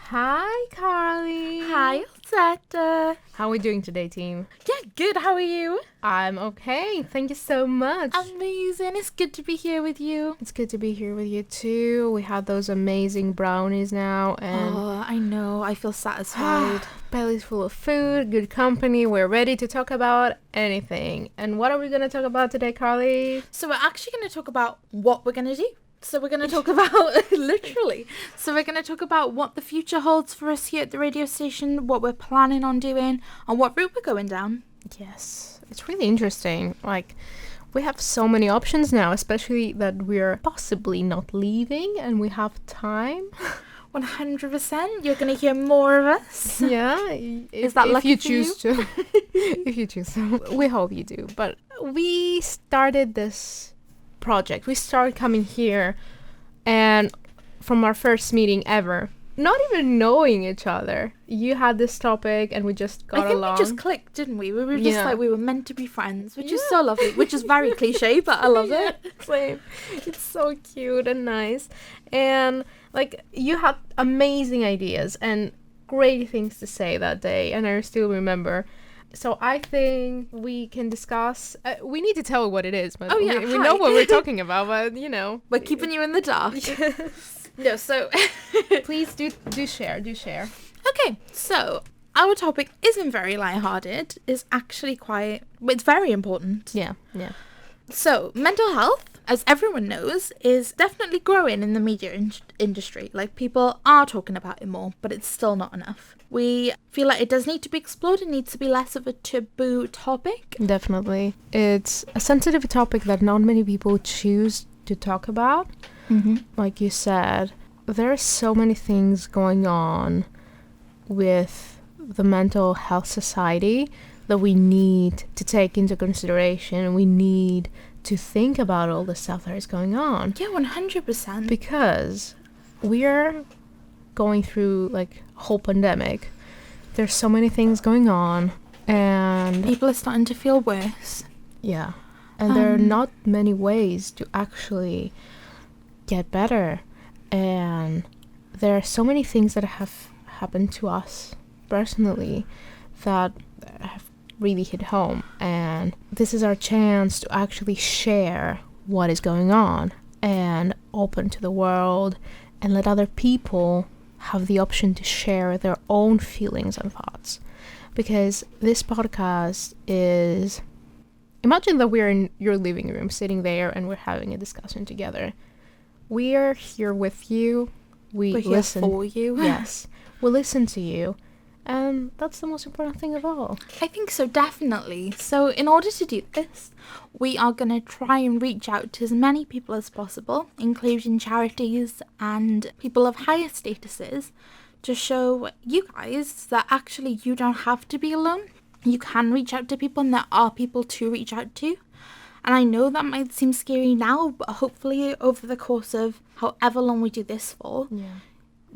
Hi, Carlie. Hi, Elizeta. How are we doing today, team? Yeah, good. How are you? I'm okay. Thank you so much. Amazing. It's good to be here with you. It's good to be here with you too. We had those amazing brownies now, and I know. I feel satisfied. belly's full of food, good company. We're ready to talk about anything. And what are we going to talk about today, Carlie? So we're actually going to talk about what we're going to do. So we're going to talk about, literally. So we're going to talk about what the future holds for us here at the radio station, what we're planning on doing, and what route we're going down. Yes, it's really interesting. Like, we have so many options now, especially that we're possibly not leaving and we have time. 100%. You're going to hear more of us. Yeah. Is that lucky you for choose to? If you choose to. We hope you do. But we started this project. We started coming here, and from our first meeting ever, not even knowing each other, you had this topic and we just got along. I think we just clicked, didn't we? We were just like, we were meant to be friends, which is Yeah. so lovely, which is very cliche, but I love it. Same. It's so cute and nice. And like, you had amazing ideas and great things to say that day, and I still remember. So I think we can discuss. We need to tell what it is, but we know what we're talking about. But you know, we're keeping you in the dark. Yes. No, so please do share. Okay, so our topic isn't very lighthearted. It's actually it's very important. Yeah. So mental health, as everyone knows, is definitely growing in the media industry. Like, people are talking about it more, but it's still not enough. We feel like it does need to be explored. It needs to be less of a taboo topic. Definitely. It's a sensitive topic that not many people choose to talk about. Mm-hmm. Like you said, there are so many things going on with the mental health society that we need to take into consideration. We need to think about all the stuff that is going on. Yeah, 100%. Because we're going through like a whole pandemic. There's so many things going on, and people are starting to feel worse. Yeah. And there are not many ways to actually get better. And there are so many things that have happened to us personally that have really hit home. And this is our chance to actually share what is going on and open to the world and let other people have the option to share their own feelings and thoughts. Because this podcast is... Imagine that we're in your living room, sitting there, and we're having a discussion together. We are here with you. We're listen here for you. Yes. We listen to you. And that's the most important thing of all. I think so, definitely. So in order to do this, we are going to try and reach out to as many people as possible, including charities and people of higher statuses, to show you guys that actually you don't have to be alone. You can reach out to people, and there are people to reach out to. And I know that might seem scary now, but hopefully over the course of however long we do this for,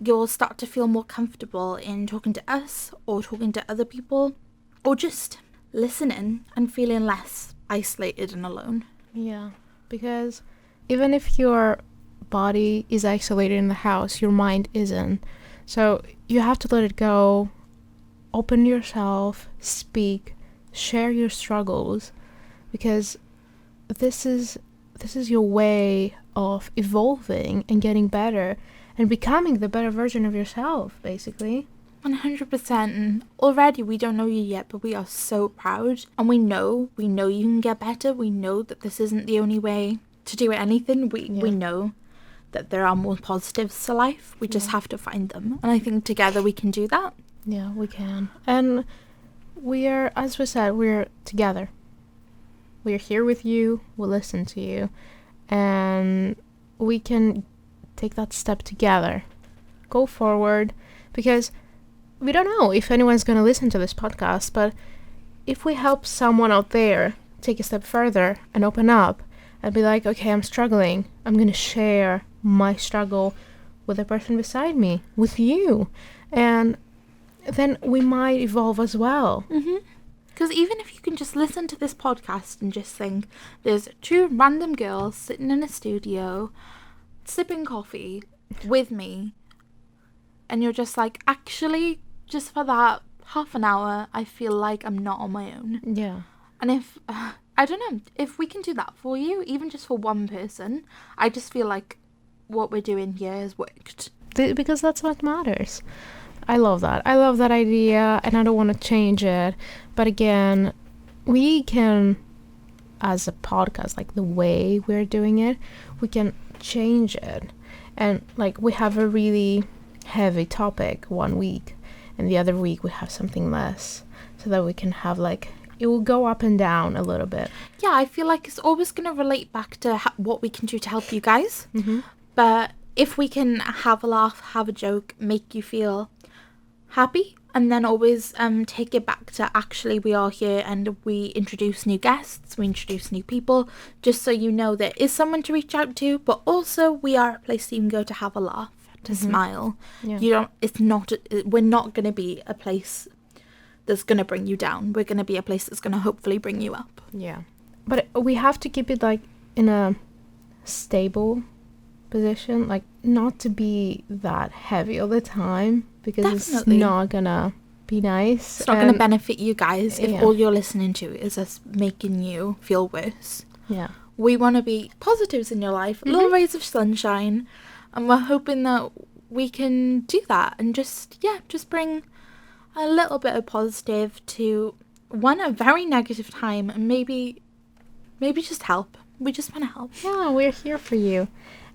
you'll start to feel more comfortable in talking to us or talking to other people, or just listening and feeling less isolated and alone. Yeah, because even if your body is isolated in the house, your mind isn't. So you have to let it go, open yourself, speak, share your struggles, because this is your way of evolving and getting better and becoming the better version of yourself, basically. 100%. And already we don't know you yet, but we are so proud, and we know you can get better. We know that this isn't the only way to do anything. We know that there are more positives to life. We just have to find them, and I think together we can do that. Yeah, we can. And we are, as we said, we're together. We're here with you, we'll listen to you, and we can take that step together. Go forward, because we don't know if anyone's going to listen to this podcast, but if we help someone out there take a step further and open up and be like, okay, I'm struggling, I'm going to share my struggle with the person beside me, with you, and then we might evolve as well. Because even if you can just listen to this podcast and just think, there's two random girls sitting in a studio, sipping coffee with me, and you're just like, actually, just for that half an hour, I feel like I'm not on my own. Yeah. And if, I don't know, if we can do that for you, even just for one person, I just feel like what we're doing here has worked. Because that's what matters. I love that. I love that idea, and I don't want to change it. But again, we can, as a podcast, like the way we're doing it, we can change it. And like we have a really heavy topic one week, and the other week we have something less, so that we can have like, it will go up and down a little bit. Yeah, I feel like it's always going to relate back to what we can do to help you guys. Mm-hmm. But if we can have a laugh, have a joke, make you feel happy, and then always take it back to actually we are here and we introduce new guests, we introduce new people, just so you know there is someone to reach out to, but also we are a place that you can go to have a laugh, to smile. Yeah. We're not going to be a place that's going to bring you down. We're going to be a place that's going to hopefully bring you up. Yeah. But we have to keep it like in a stable position, like not to be that heavy all the time, because Definitely. It's not gonna be nice. It's not going to benefit you guys if Yeah. all you're listening to is us making you feel worse. Yeah. We want to be positives in your life, little rays of sunshine, and we're hoping that we can do that and just bring a little bit of positive to a very negative time, and maybe just help. We just want to help. Yeah, we're here for you.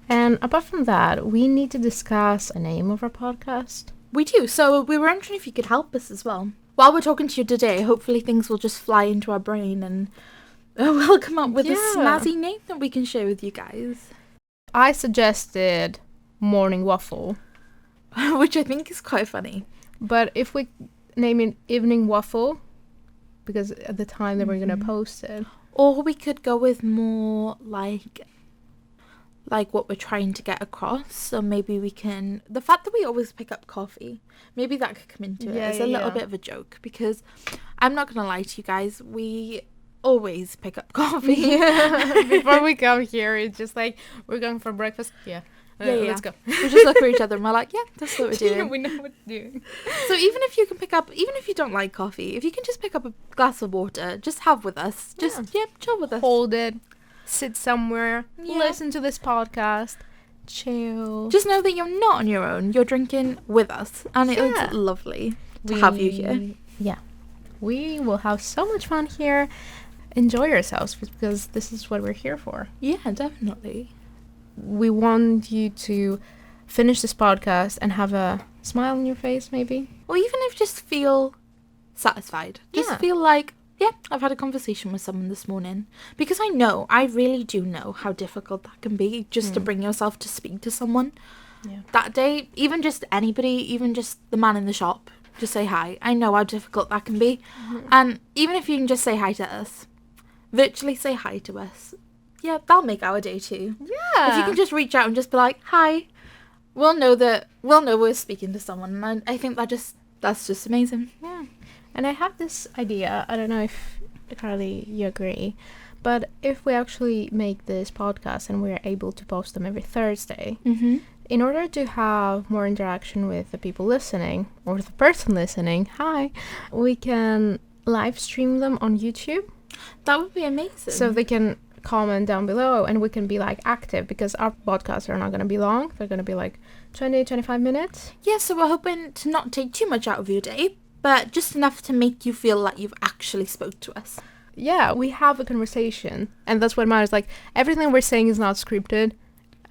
And apart from that, we need to discuss a name of our podcast. We do. So we were wondering if you could help us as well. While we're talking to you today, hopefully things will just fly into our brain and we'll come up with a snazzy name that we can share with you guys. I suggested Morning Waffle. Which I think is quite funny. But if we name it Evening Waffle, because at the time that we're going to post it. Or we could go with more like what we're trying to get across. So maybe we can, the fact that we always pick up coffee, maybe that could come into it as a little bit of a joke, because I'm not going to lie to you guys, we always pick up coffee. Before we come here, it's just like, we're going for breakfast. Let's go. We just look at each other and we're like, yeah, that's what we're doing. We know what we're doing. So even if you don't like coffee, if you can just pick up a glass of water, just have with us. Just, chill with us. Hold it. Sit somewhere. Yeah. Listen to this podcast. Chill. Just know that you're not on your own. You're drinking with us. And it's lovely to have you here. Yeah. We will have so much fun here. Enjoy yourselves, because this is what we're here for. Yeah, definitely. We want you to finish this podcast and have a smile on your face, maybe. Or even if just feel satisfied. Just feel like, I've had a conversation with someone this morning. Because I really do know how difficult that can be, just to bring yourself to speak to someone. Yeah. That day, even just anybody, even just the man in the shop, just say hi. I know how difficult that can be. And even if you can just say hi to us, virtually say hi to us. Yeah, that'll make our day too. Yeah. If you can just reach out and just be like, hi, we'll know we're speaking to someone. And I think that's just amazing. Yeah. And I have this idea, I don't know if, Carlie, you agree, but if we actually make this podcast and we're able to post them every Thursday, in order to have more interaction with the people listening, or the person listening, hi, we can live stream them on YouTube. That would be amazing. So they can comment down below and we can be like active, because our podcasts are not going to be long. They're going to be like 20-25 minutes. Yeah, so we're hoping to not take too much out of your day, but just enough to make you feel like you've actually spoke to us. Yeah, we have a conversation, and that's what matters. Like, everything we're saying is not scripted.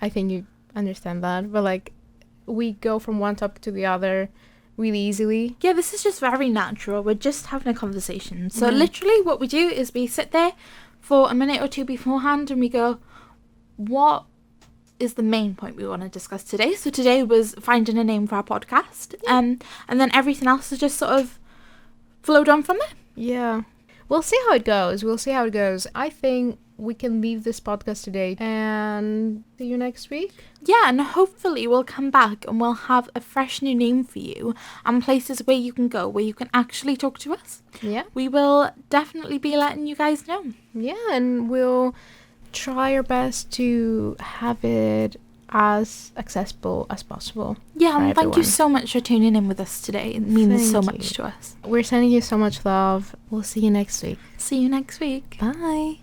I think you understand that. But like, we go from one topic to the other really easily. Yeah, this is just very natural. We're just having a conversation. So literally what we do is we sit there for a minute or two beforehand and we go, what is the main point we want to discuss today? So today was finding a name for our podcast. And then everything else is just sort of flowed on from there. Yeah. We'll see how it goes. I think we can leave this podcast today and see you next week. Yeah, and hopefully we'll come back and we'll have a fresh new name for you and places where you can go, where you can actually talk to us. Yeah. We will definitely be letting you guys know. Yeah, and we'll try our best to have it as accessible as possible. Yeah, and thank you everyone. so much for tuning in with us today. It means so much to us. We're sending you so much love. We'll see you next week. See you next week. Bye.